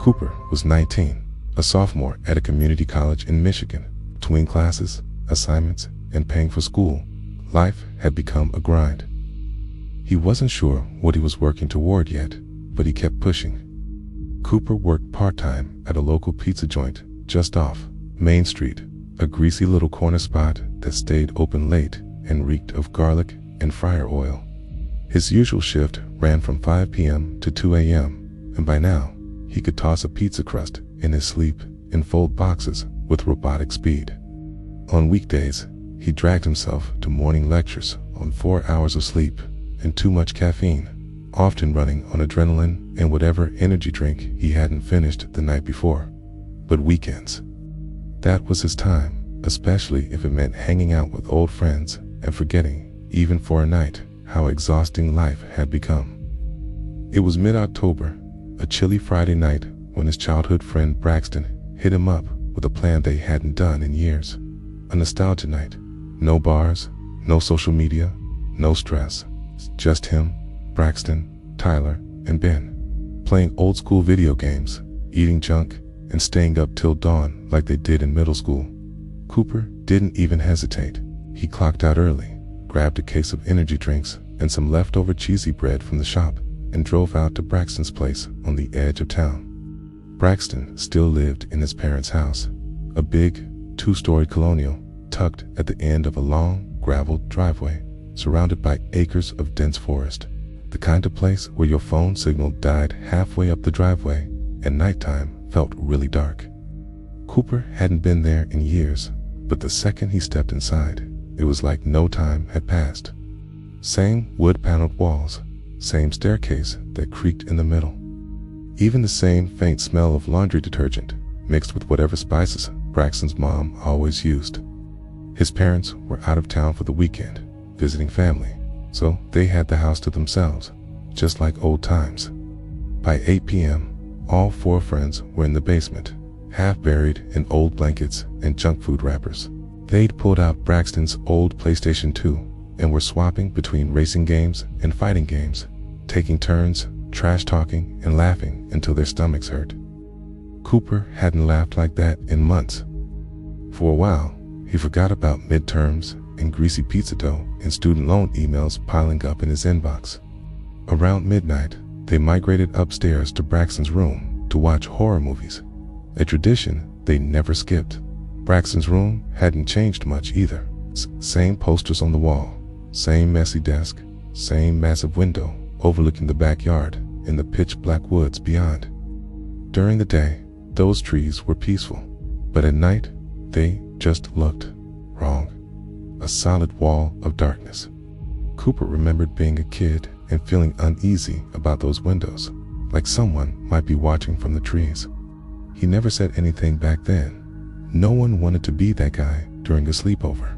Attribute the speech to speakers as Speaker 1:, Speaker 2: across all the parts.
Speaker 1: Cooper was 19, a sophomore at a community college in Michigan. Between classes, assignments, and paying for school, life had become a grind. He wasn't sure what he was working toward yet, but he kept pushing. Cooper worked part-time at a local pizza joint just off Main Street, a greasy little corner spot that stayed open late and reeked of garlic and fryer oil. His usual shift ran from 5 p.m. to 2 a.m., and by now, he could toss a pizza crust in his sleep and fold boxes with robotic speed. On weekdays, he dragged himself to morning lectures on 4 hours of sleep and too much caffeine, often running on adrenaline and whatever energy drink he hadn't finished the night before. But weekends, that was his time, especially if it meant hanging out with old friends and forgetting, even for a night, how exhausting life had become. It was mid-October, a chilly Friday night, when his childhood friend Braxton hit him up with a plan they hadn't done in years. A nostalgia night. No bars, no social media, no stress. Just him, Braxton, Tyler, and Ben, playing old school video games, eating junk, and staying up till dawn like they did in middle school. Cooper didn't even hesitate. He clocked out early, grabbed a case of energy drinks and some leftover cheesy bread from the shop, and drove out to Braxton's place on the edge of town. Braxton still lived in his parents' house, a big, 2-story colonial tucked at the end of a long, graveled driveway, surrounded by acres of dense forest, the kind of place where your phone signal died halfway up the driveway and nighttime felt really dark. Cooper hadn't been there in years, but the second he stepped inside, it was like no time had passed. Same wood-paneled walls, same staircase that creaked in the middle. Even the same faint smell of laundry detergent mixed with whatever spices Braxton's mom always used. His parents were out of town for the weekend, visiting family, so they had the house to themselves, just like old times. By 8 p.m., all 4 friends were in the basement, half buried in old blankets and junk food wrappers. They'd pulled out Braxton's old PlayStation 2 and were swapping between racing games and fighting games, taking turns trash-talking and laughing until their stomachs hurt. Cooper hadn't laughed like that in months. For a while, he forgot about midterms and greasy pizza dough and student loan emails piling up in his inbox. Around midnight, they migrated upstairs to Braxton's room to watch horror movies, a tradition they never skipped. Braxton's room hadn't changed much either. Same posters on the wall, same messy desk, same massive window overlooking the backyard and the pitch-black woods beyond. During the day, those trees were peaceful, but at night, they just looked wrong. A solid wall of darkness. Cooper remembered being a kid and feeling uneasy about those windows, like someone might be watching from the trees. He never said anything back then. No one wanted to be that guy during a sleepover.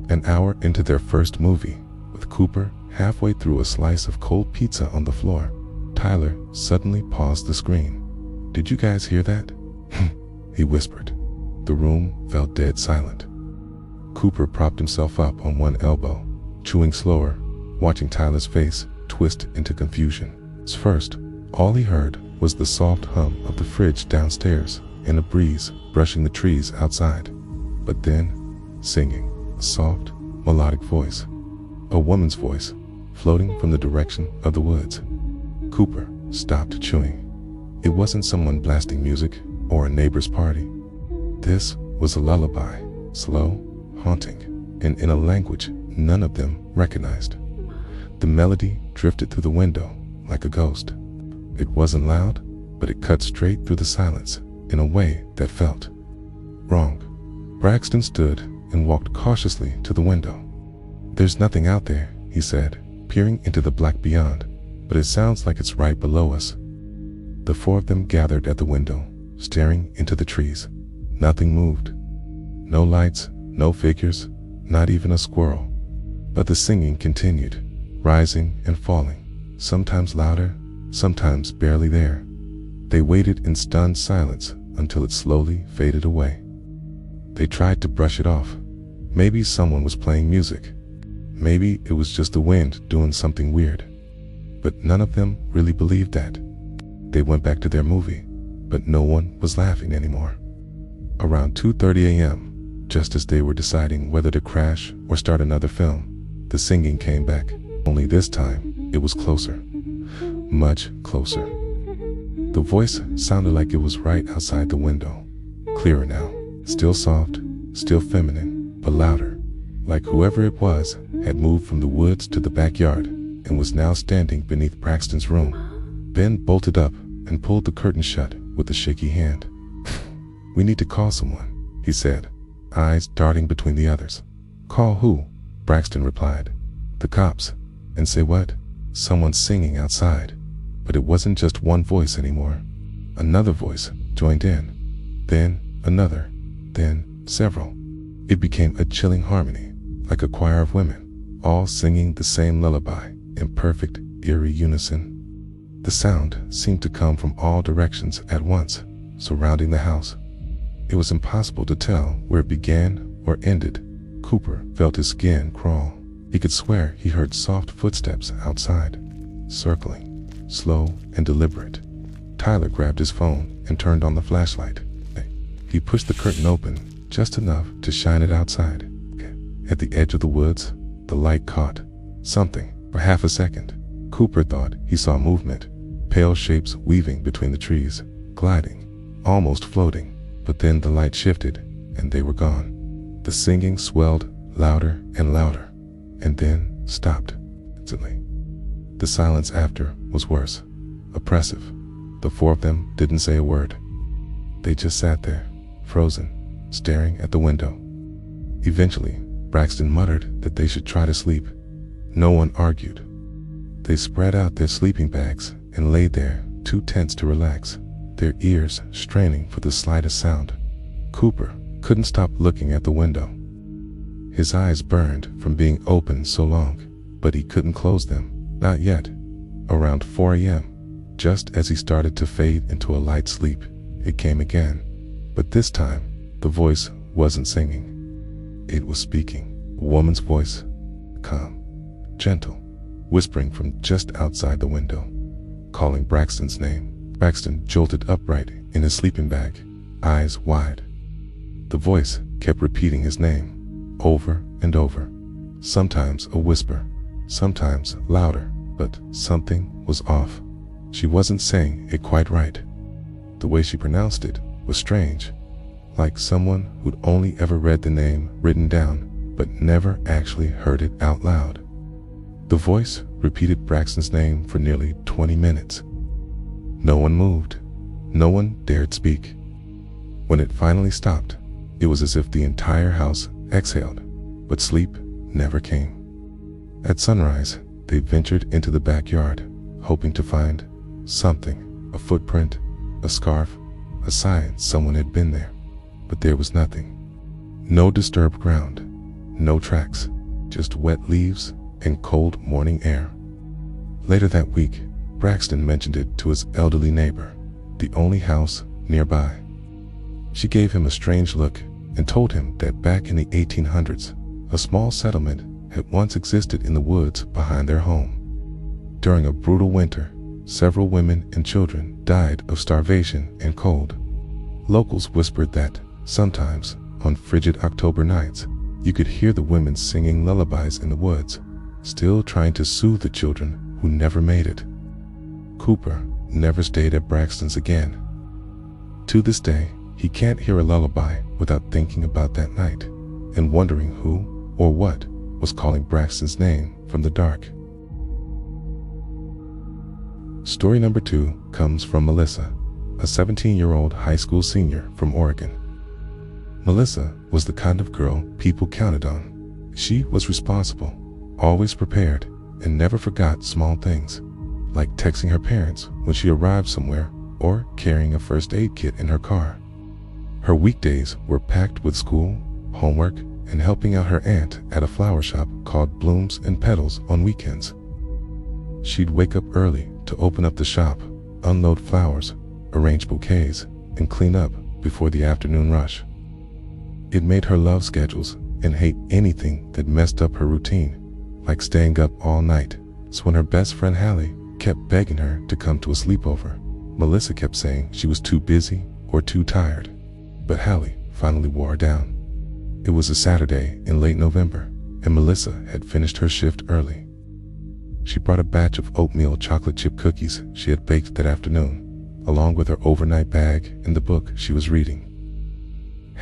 Speaker 1: An hour into their first movie, with Cooper halfway through a slice of cold pizza on the floor, Tyler suddenly paused the screen. "Did you guys hear that?" he whispered. The room fell dead silent. Cooper propped himself up on one elbow, chewing slower, watching Tyler's face twist into confusion. First, all he heard was the soft hum of the fridge downstairs and a breeze brushing the trees outside. But then, singing, a soft, melodic voice. A woman's voice, floating from the direction of the woods. Cooper stopped chewing. It wasn't someone blasting music or a neighbor's party. This was a lullaby, slow, haunting, and in a language none of them recognized. The melody drifted through the window like a ghost. It wasn't loud, but it cut straight through the silence in a way that felt wrong. Braxton stood and walked cautiously to the window. "There's nothing out there," he said, peering into the black beyond, "but it sounds like it's right below us." The 4 of them gathered at the window, staring into the trees. Nothing moved. No lights, no figures, not even a squirrel. But the singing continued, rising and falling, sometimes louder, sometimes barely there. They waited in stunned silence until it slowly faded away. They tried to brush it off. Maybe someone was playing music. Maybe it was just the wind doing something weird. But none of them really believed that. They went back to their movie, but no one was laughing anymore. Around 2:30 a.m., just as they were deciding whether to crash or start another film, the singing came back. Only this time, it was closer. Much closer. The voice sounded like it was right outside the window. Clearer now. Still soft, still feminine, but louder. Like whoever it was had moved from the woods to the backyard and was now standing beneath Braxton's room. Ben bolted up and pulled the curtain shut with a shaky hand. "We need to call someone," he said, eyes darting between the others. "Call who?" Braxton replied. "The cops." "And say what?" "Someone's singing outside." But it wasn't just one voice anymore. Another voice joined in. Then another. Then several. It became a chilling harmony, like a choir of women, all singing the same lullaby in perfect, eerie unison. The sound seemed to come from all directions at once, surrounding the house. It was impossible to tell where it began or ended. Cooper felt his skin crawl. He could swear he heard soft footsteps outside, circling, slow and deliberate. Tyler grabbed his phone and turned on the flashlight. He pushed the curtain open just enough to shine it outside. At the edge of the woods, the light caught something. For half a second, Cooper thought he saw movement, pale shapes weaving between the trees, gliding, almost floating. But then the light shifted, and they were gone. The singing swelled louder and louder, and then stopped instantly. The silence after was worse, oppressive. The four of them didn't say a word. They just sat there, frozen, staring at the window. Eventually, Braxton muttered that they should try to sleep. No one argued. They spread out their sleeping bags and lay there, too tense to relax, their ears straining for the slightest sound. Cooper couldn't stop looking at the window. His eyes burned from being open so long, but he couldn't close them, not yet. Around 4 a.m., just as he started to fade into a light sleep, it came again. But this time, the voice wasn't singing. It was speaking, a woman's voice, calm, gentle, whispering from just outside the window, calling Braxton's name. Braxton jolted upright in his sleeping bag, eyes wide. The voice kept repeating his name, over and over, sometimes a whisper, sometimes louder, but something was off. She wasn't saying it quite right. The way she pronounced it was strange, like someone who'd only ever read the name written down, but never actually heard it out loud. The voice repeated Braxton's name for nearly 20 minutes. No one moved. No one dared speak. When it finally stopped, it was as if the entire house exhaled, but sleep never came. At sunrise, they ventured into the backyard, hoping to find something, a footprint, a scarf, a sign someone had been there. But there was nothing. No disturbed ground, no tracks, just wet leaves and cold morning air. Later that week, Braxton mentioned it to his elderly neighbor, the only house nearby. She gave him a strange look and told him that back in the 1800s, a small settlement had once existed in the woods behind their home. During a brutal winter, several women and children died of starvation and cold. Locals whispered that sometimes, on frigid October nights, you could hear the women singing lullabies in the woods, still trying to soothe the children who never made it. Cooper never stayed at Braxton's again. To this day, he can't hear a lullaby without thinking about that night and wondering who or what was calling Braxton's name from the dark. Story number 2 comes from Melissa, a 17-year-old high school senior from Oregon. Melissa was the kind of girl people counted on. She was responsible, always prepared, and never forgot small things, like texting her parents when she arrived somewhere or carrying a first aid kit in her car. Her weekdays were packed with school, homework, and helping out her aunt at a flower shop called Blooms and Petals on weekends. She'd wake up early to open up the shop, unload flowers, arrange bouquets, and clean up before the afternoon rush. It made her love schedules and hate anything that messed up her routine, like staying up all night. So when her best friend Hallie kept begging her to come to a sleepover, Melissa kept saying she was too busy or too tired, but Hallie finally wore her down. It was a Saturday in late November, and Melissa had finished her shift early. She brought a batch of oatmeal chocolate chip cookies she had baked that afternoon, along with her overnight bag and the book she was reading.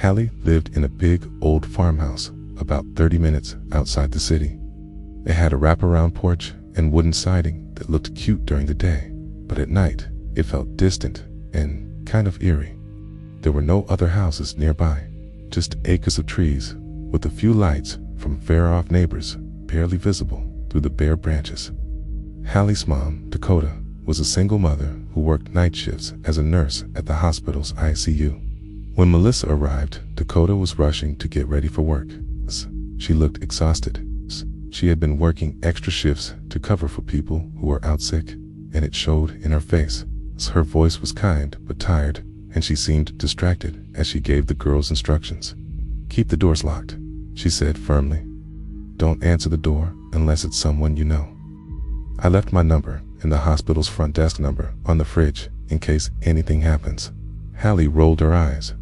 Speaker 1: Hallie lived in a big old farmhouse about 30 minutes outside the city. It had a wraparound porch and wooden siding that looked cute during the day, but at night it felt distant and kind of eerie. There were no other houses nearby, just acres of trees with a few lights from far-off neighbors barely visible through the bare branches. Hallie's mom, Dakota, was a single mother who worked night shifts as a nurse at the hospital's ICU. When Melissa arrived, Dakota was rushing to get ready for work. She looked exhausted. She had been working extra shifts to cover for people who were out sick, and it showed in her face. Her voice was kind but tired, and she seemed distracted as she gave the girls instructions. "Keep the doors locked," she said firmly. "Don't answer the door unless it's someone you know." I left my number and the hospital's front desk number on the fridge in case anything happens. Hallie rolled her eyes.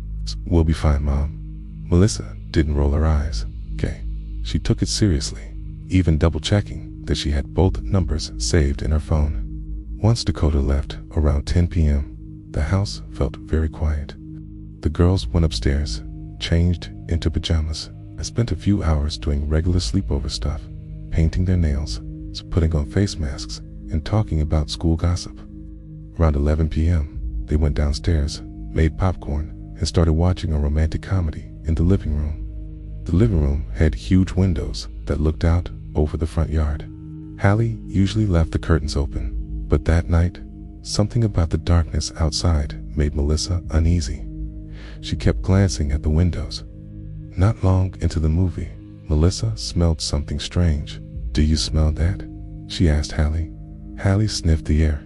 Speaker 1: "We'll be fine, Mom." Melissa didn't roll her eyes. "Okay." She took it seriously, even double-checking that she had both numbers saved in her phone. Once Dakota left around 10 p.m., the house felt very quiet. The girls went upstairs, changed into pajamas. I spent a few hours doing regular sleepover stuff, painting their nails, putting on face masks, and talking about school gossip. Around 11 p.m., they went downstairs, made popcorn, and started watching a romantic comedy in the living room. The living room had huge windows that looked out over the front yard. Hallie usually left the curtains open, but that night, something about the darkness outside made Melissa uneasy. She kept glancing at the windows. Not long into the movie, Melissa smelled something strange. "Do you smell that?" she asked Hallie. Hallie sniffed the air.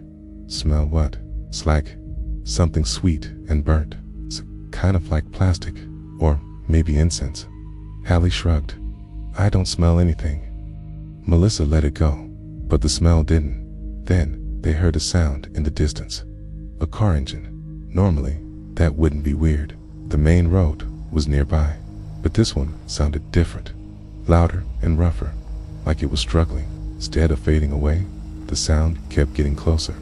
Speaker 1: "Smell what?" "It's like something sweet and burnt. It's kind of like plastic, or maybe incense." Hallie shrugged. "I don't smell anything." Melissa let it go, but the smell didn't. Then they heard a sound in the distance. A car engine. Normally, that wouldn't be weird. The main road was nearby, but this one sounded different, louder and rougher, like it was struggling. Instead of fading away, the sound kept getting closer.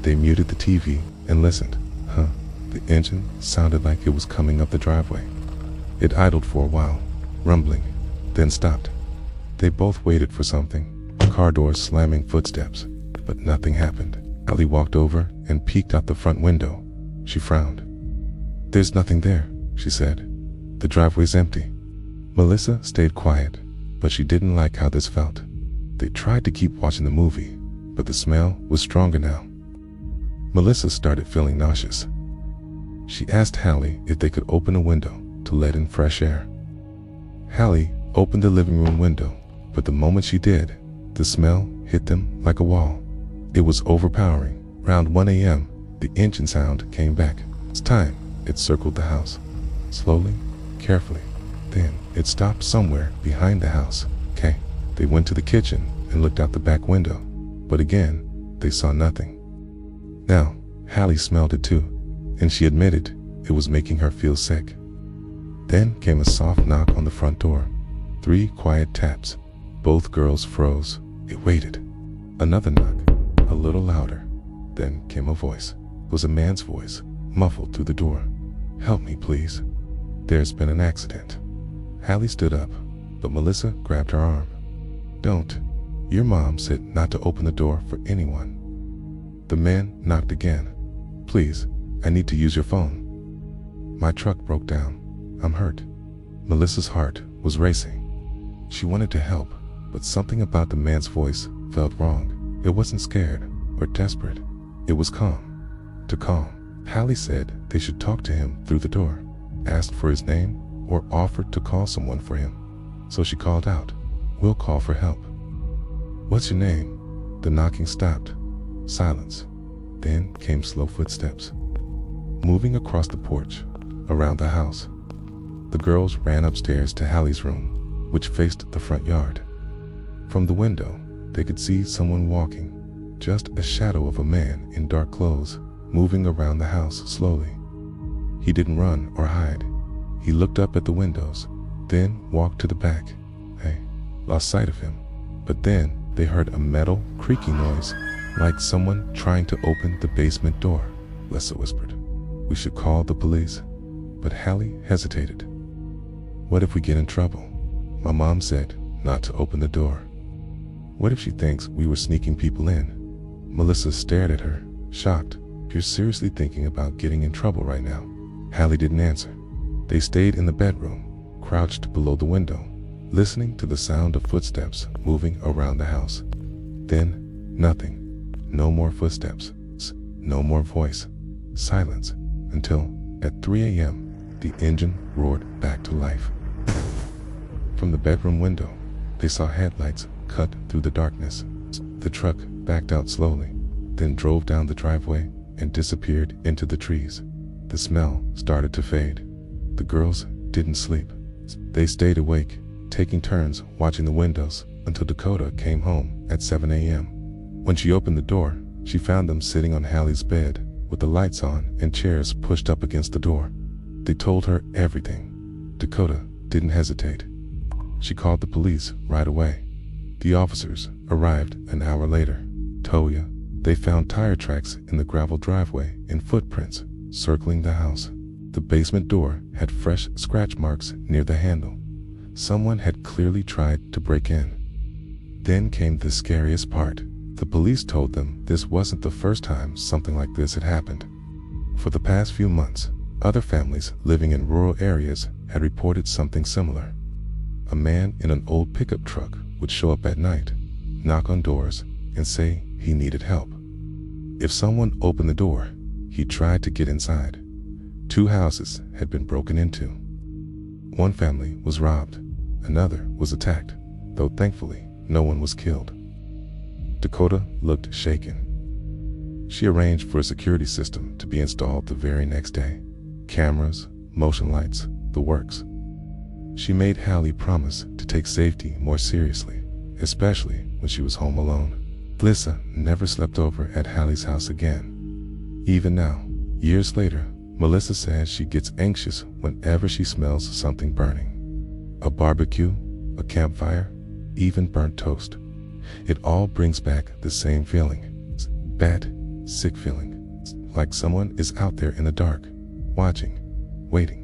Speaker 1: They muted the TV and listened. The engine sounded like it was coming up the driveway. It idled for a while, rumbling, then stopped. They both waited for something, car doors slamming footsteps, but nothing happened. Hallie walked over and peeked out the front window. She frowned. "There's nothing there," she said. "The driveway's empty." Melissa stayed quiet, but she didn't like how this felt. They tried to keep watching the movie, but the smell was stronger now. Melissa started feeling nauseous. She asked Hallie if they could open a window to let in fresh air. Hallie opened the living room window, but the moment she did, the smell hit them like a wall. It was overpowering. Around 1 a.m., the engine sound came back. "It's time." It circled the house, slowly, carefully. Then it stopped somewhere behind the house. "Okay." They went to the kitchen and looked out the back window, but again, they saw nothing. Now, Hallie smelled it too, and she admitted it was making her feel sick. Then came a soft knock on the front door. 3 quiet taps. Both girls froze. It waited. Another knock, a little louder. Then came a voice. It was a man's voice, muffled through the door. "Help me, please. There's been an accident." Hallie stood up, but Melissa grabbed her arm. "Don't. Your mom said not to open the door for anyone." The man knocked again. "Please, I need to use your phone. My truck broke down. I'm hurt." Melissa's heart was racing. She wanted to help, but something about the man's voice felt wrong. It wasn't scared or desperate. It was calm. Too calm. Hallie said they should talk to him through the door, asked for his name, or offered to call someone for him. So she called out, "We'll call for help." "What's your name?" The knocking stopped. Silence. Then came slow footsteps, moving across the porch, around the house. The girls ran upstairs to Hallie's room, which faced the front yard. From the window, they could see someone walking, just a shadow of a man in dark clothes, moving around the house slowly. He didn't run or hide. He looked up at the windows, then walked to the back. They lost sight of him, but then they heard a metal creaking noise, like someone trying to open the basement door. Lessa whispered, "We should call the police." But Hallie hesitated. "What if we get in trouble?" My mom said not to open the door. "What if she thinks we were sneaking people in?" Melissa stared at her, shocked. "You're seriously thinking about getting in trouble right now?" Hallie didn't answer. They stayed in the bedroom, crouched below the window, listening to the sound of footsteps moving around the house. Then, nothing. No more footsteps. No more voice. Silence. Until, at 3 a.m., the engine roared back to life. From the bedroom window, they saw headlights cut through the darkness. The truck backed out slowly, then drove down the driveway and disappeared into the trees. The smell started to fade. The girls didn't sleep. They stayed awake, taking turns watching the windows until Dakota came home at 7 a.m. When she opened the door, she found them sitting on Hallie's bed with the lights on and chairs pushed up against the door. They told her everything. Dakota didn't hesitate. She called the police right away. The officers arrived an hour later. Toya, they found tire tracks in the gravel driveway and footprints circling the house. The basement door had fresh scratch marks near the handle. Someone had clearly tried to break in. Then came the scariest part. The police told them this wasn't the first time something like this had happened. For the past few months, other families living in rural areas had reported something similar. A man in an old pickup truck would show up at night, knock on doors, and say he needed help. If someone opened the door, he tried to get inside. 2 houses had been broken into. One family was robbed, another was attacked, though thankfully no one was killed. Dakota looked shaken. She arranged for a security system to be installed the very next day. Cameras, motion lights, the works. She made Hallie promise to take safety more seriously, especially when she was home alone. Lissa never slept over at Hallie's house again. Even now, years later, Melissa says she gets anxious whenever she smells something burning. A barbecue, a campfire, even burnt toast. It all brings back the same feeling. Bad, sick feeling. Like someone is out there in the dark, watching, waiting.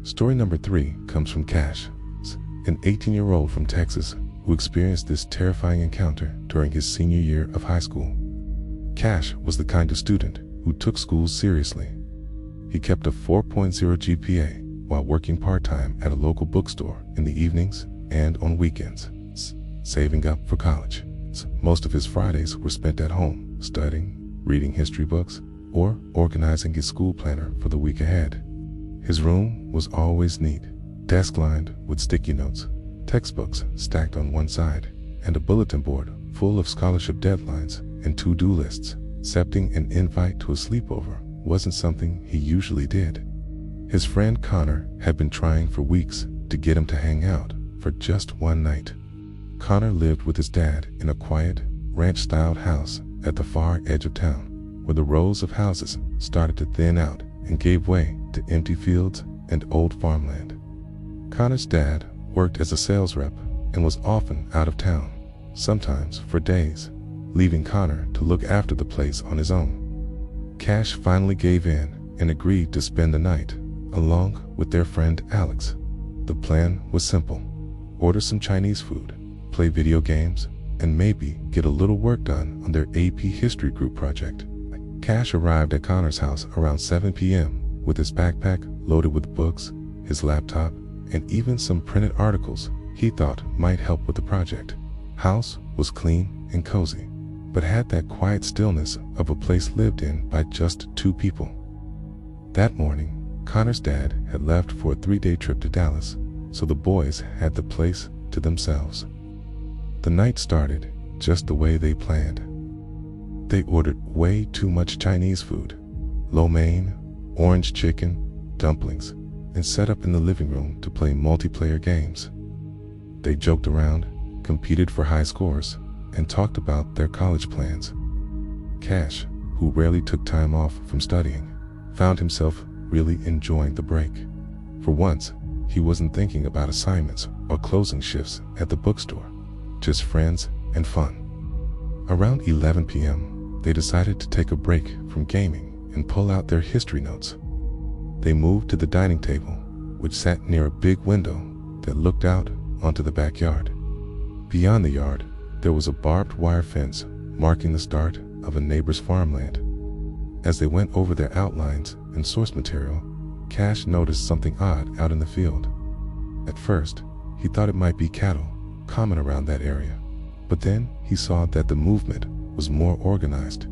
Speaker 1: Story number 3 comes from Cash, an 18-year-old from Texas who experienced this terrifying encounter during his senior year of high school. Cash was the kind of student who took school seriously. He kept a 4.0 GPA while working part-time at a local bookstore in the evenings and on weekends, saving up for college. Most of his Fridays were spent at home, studying, reading history books, or organizing his school planner for the week ahead. His room was always neat, desk-lined with sticky notes, textbooks stacked on one side, and a bulletin board full of scholarship deadlines and to-do lists. Accepting an invite to a sleepover wasn't something he usually did. His friend Connor had been trying for weeks to get him to hang out for just one night. Connor lived with his dad in a quiet, ranch-styled house at the far edge of town, where the rows of houses started to thin out and gave way to empty fields and old farmland. Connor's dad worked as a sales rep and was often out of town, sometimes for days, leaving Connor to look after the place on his own. Cash finally gave in and agreed to spend the night, along with their friend Alex. The plan was simple: order some Chinese food, play video games, and maybe get a little work done on their AP History Group project. Cash arrived at Connor's house around 7 p.m. with his backpack loaded with books, his laptop, and even some printed articles he thought might help with the project. House was clean and cozy, but had that quiet stillness of a place lived in by just 2 people. That morning, Connor's dad had left for a 3-day trip to Dallas, so the boys had the place to themselves. The night started just the way they planned. They ordered way too much Chinese food, lo mein, orange chicken, dumplings, and set up in the living room to play multiplayer games. They joked around, competed for high scores, and talked about their college plans. Cash, who rarely took time off from studying, found himself really enjoying the break. For once, he wasn't thinking about assignments or closing shifts at the bookstore, just friends and fun. Around 11 p.m., they decided to take a break from gaming and pull out their history notes. They moved to the dining table, which sat near a big window that looked out onto the backyard. Beyond the yard, there was a barbed wire fence marking the start of a neighbor's farmland. As they went over their outlines and source material, Cash noticed something odd out in the field. At first, he thought it might be cattle common around that area, but then he saw that the movement was more organized.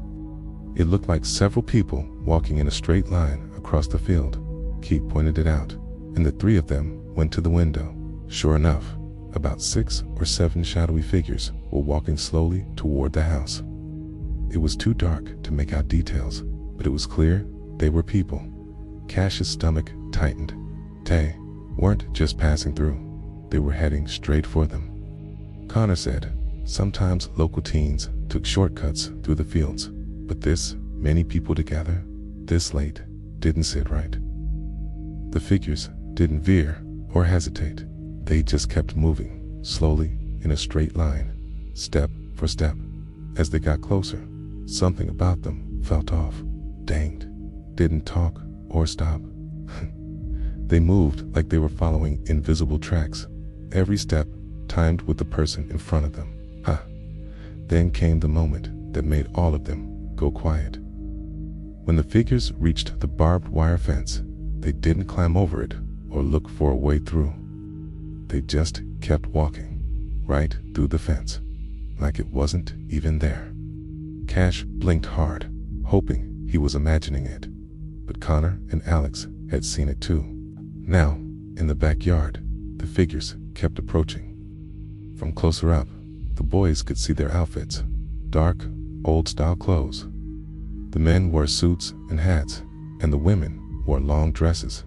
Speaker 1: It looked like several people walking in a straight line across the field. Keith pointed it out, and the three of them went to the window. Sure enough, about 6 or 7 shadowy figures were walking slowly toward the house. It was too dark to make out details, but it was clear they were people. Cash's stomach tightened. They weren't just passing through, they were heading straight for them. Connor said sometimes local teens took shortcuts through the fields, but this many people together, this late, didn't sit right. The figures didn't veer or hesitate. They just kept moving, slowly, in a straight line, step for step. As they got closer, something about them felt off. Danged. Didn't talk or stop. They moved like they were following invisible tracks, every step timed with the person in front of them. Then came the moment that made all of them go quiet. When the figures reached the barbed wire fence, they didn't climb over it or look for a way through. They just kept walking, right through the fence, like it wasn't even there. Cash blinked hard, hoping he was imagining it, but Connor and Alex had seen it too. Now, in the backyard, the figures kept approaching. From closer up, the boys could see their outfits, dark, old-style clothes. The men wore suits and hats, and the women wore long dresses.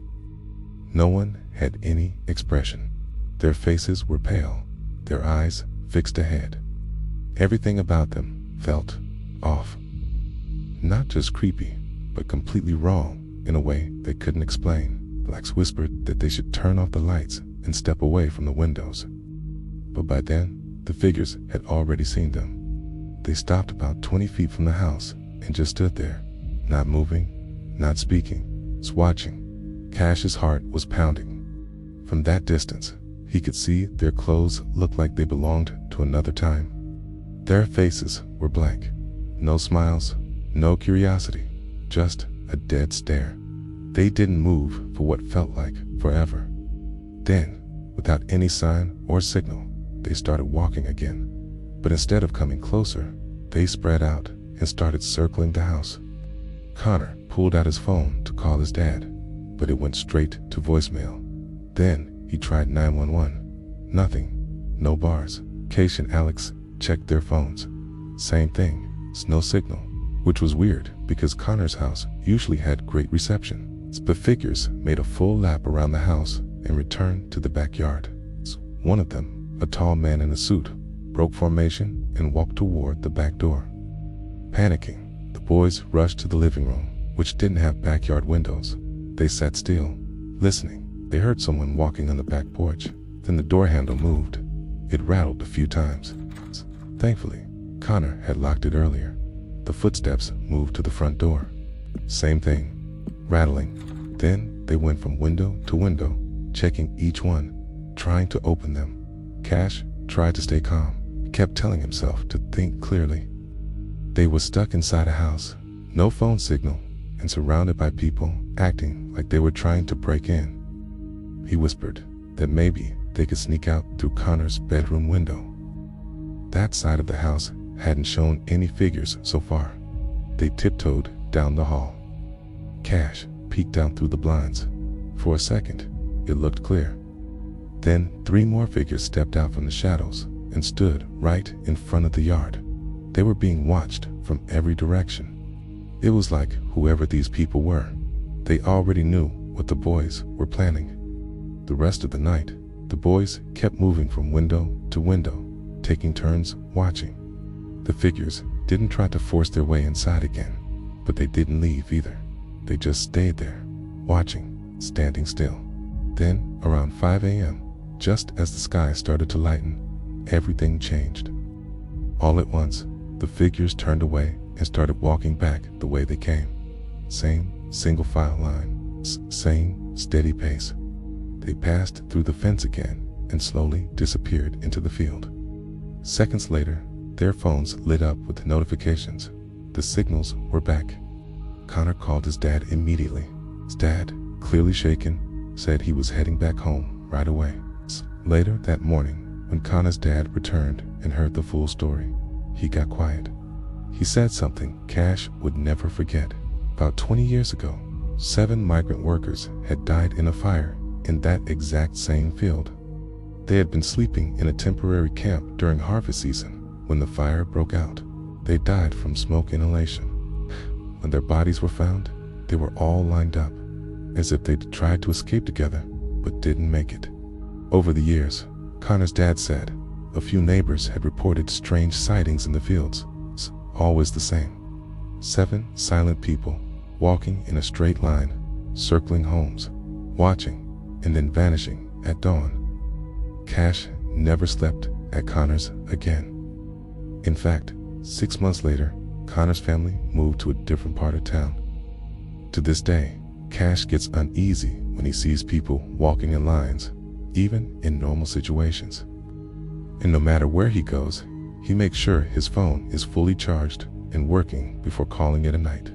Speaker 1: No one had any expression. Their faces were pale, their eyes fixed ahead. Everything about them felt off. Not just creepy, but completely wrong in a way they couldn't explain. Alex whispered that they should turn off the lights and step away from the windows. But by then, the figures had already seen them. They stopped about 20 feet from the house and just stood there, not moving, not speaking, just watching. Cash's heart was pounding. From that distance, he could see their clothes looked like they belonged to another time. Their faces were blank. No smiles, no curiosity, just a dead stare. They didn't move for what felt like forever. Then, without any sign or signal, they started walking again. But instead of coming closer, they spread out and started circling the house. Connor pulled out his phone to call his dad, but it went straight to voicemail. Then he tried 911. Nothing. No bars. Keish and Alex checked their phones. Same thing. No signal. Which was weird because Connor's house usually had great reception. The figures made a full lap around the house and returned to the backyard. One of them, a tall man in a suit, broke formation and walked toward the back door. Panicking, the boys rushed to the living room, which didn't have backyard windows. They sat still, listening. They heard someone walking on the back porch. Then the door handle moved. It rattled a few times. Thankfully, Connor had locked it earlier. The footsteps moved to the front door. Same thing, rattling. Then they went from window to window, checking each one, trying to open them. Cash tried to stay calm. He kept telling himself to think clearly. They were stuck inside a house, no phone signal, and surrounded by people acting like they were trying to break in. He whispered that maybe they could sneak out through Connor's bedroom window. That side of the house hadn't shown any figures so far. They tiptoed down the hall. Cash peeked down through the blinds. For a second, it looked clear. Then 3 more figures stepped out from the shadows and stood right in front of the yard. They were being watched from every direction. It was like whoever these people were, they already knew what the boys were planning. The rest of the night, the boys kept moving from window to window, taking turns watching. The figures didn't try to force their way inside again, but they didn't leave either. They just stayed there, watching, standing still. Then, around 5 a.m., just as the sky started to lighten, everything changed. All at once, the figures turned away and started walking back the way they came. Same single file line, same steady pace. They passed through the fence again and slowly disappeared into the field. Seconds later, their phones lit up with notifications. The signals were back. Connor called his dad immediately. His dad, clearly shaken, said he was heading back home right away. Later that morning, when Connor's dad returned and heard the full story, he got quiet. He said something Cash would never forget. About 20 years ago, 7 migrant workers had died in a fire in that exact same field. They had been sleeping in a temporary camp during harvest season when the fire broke out. They died from smoke inhalation. When their bodies were found, they were all lined up, as if they'd tried to escape together, but didn't make it. Over the years, Connor's dad said, a few neighbors had reported strange sightings in the fields. Always the same. 7 silent people, walking in a straight line, circling homes, watching, and then vanishing at dawn. Cash never slept at Connor's again. In fact, 6 months later, Connor's family moved to a different part of town. To this day, Cash gets uneasy when he sees people walking in lines, even in normal situations. And no matter where he goes, he makes sure his phone is fully charged and working before calling it a night.